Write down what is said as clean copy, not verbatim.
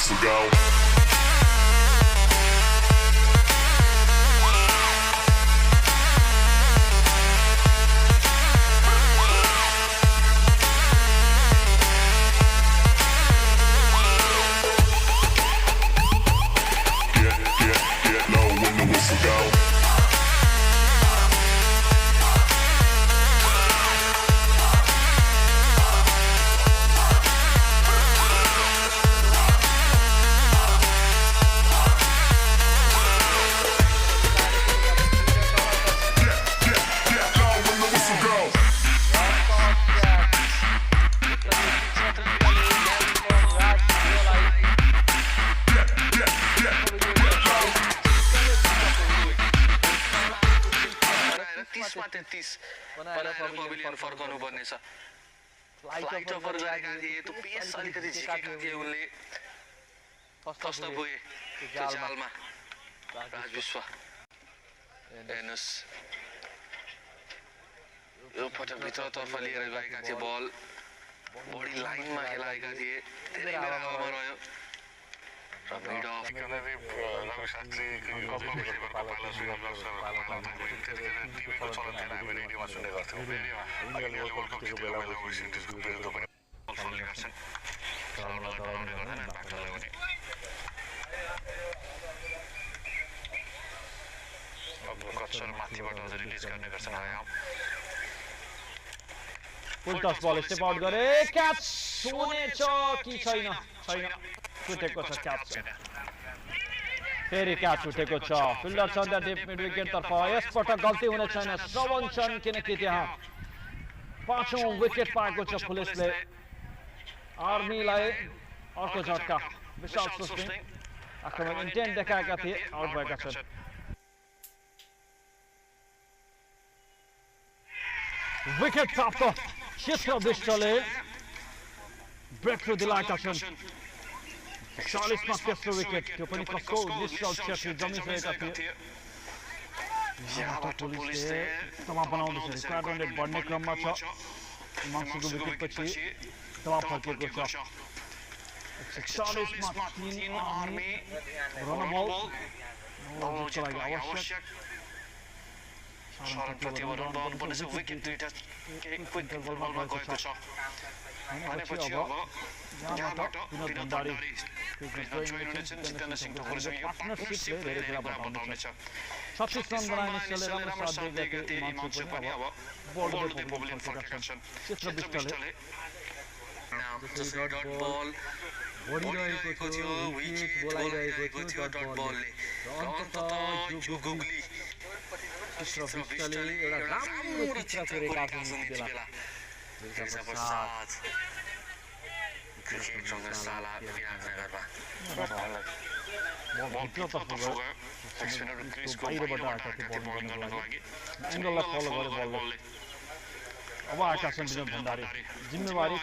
whistle go. Get low when the whistle go. Pavilion फर्काउनु पर्ने छ फ्लाइट ओभर गरेका थिए त्यो पेस अलिकति झिकेका थिए उनले फस्ट पुगे त्यो जालमा राज विश्व हेर्नुस् यो पटक भित्रतर्फ लिएर गएका थिए बल बडी लाइनमा खेलाएका थिए धेरै बेला हावामा रह्यो र मिड अफ माथिबाट अझ रिलिज गर्ने गर्छन् फुल टस बल स्टेप आउट गरे क्याच हुनेछ कि छैन छुटेको छ क्याच फेरि क्याच उठेको छ फिल्डर छन् डिप मिड विकेट तर्फ यसपटक गल्ती हुने छैन श्रवण छन् किनकि त्यहाँ पाँचौं विकेट पाएको छ पुलिसले आर्मीलाई अर्को झट्का विशाल सुस्मिङ आक्रमण इन्टेन्ट देखाएका थिए आउट भएका छन् विकेट प्राप्त क्षेत्र विष्टले ब्रेक थ्रु दिलाएका छन् 40 मा तेस्रो विकेट त्यो पनि कसको निश्चल क्षेत्र जमिसकेका थिए यहाँबाट पुलिसले दबाब बनाउँदैछ रिक्वायर्ड रन रेट बढ्ने क्रममा छ हिमांशुको विकेट पछि दबाब फर्किएको छ 41 मा 3 आर्मी रन बल जित्नका लागि आवश्यक शरण प्रतिवर्तन बल पर्नेछ विकेट दुईटा क्विक बलमा गएको छ भनेपछि अब यहाँबाट विनोद भण्डारी जितेन्द्र सिंह ढोकरसँग यो पार्टनरशिपले धेरै कुरा बताउनेछ 36 रन बनाए निश्चलले राम्रो साथ दिएका थिए हिमांशु पनि अब बोल्डले पवेलियन फर्केका छन् क्षेत्र विष्टले डट बल ओडिरहेको थियो विकेट बोलाइरहेको थियो डट बलले अन्ततः जो गुगली क्षेत्र विष्टले एउटा राम्रो चित्र कोरेका छन् बेला साथ क्रिकेट सँग साला विराटनगरमा भित्रतर्फ गयो बाहिरबाट आएका थिए बलिङ गर्नको लागि एङ्गललाई फलो गर्यो बलले अब आएका छन् विनोद भण्डारी जिम्मेवारी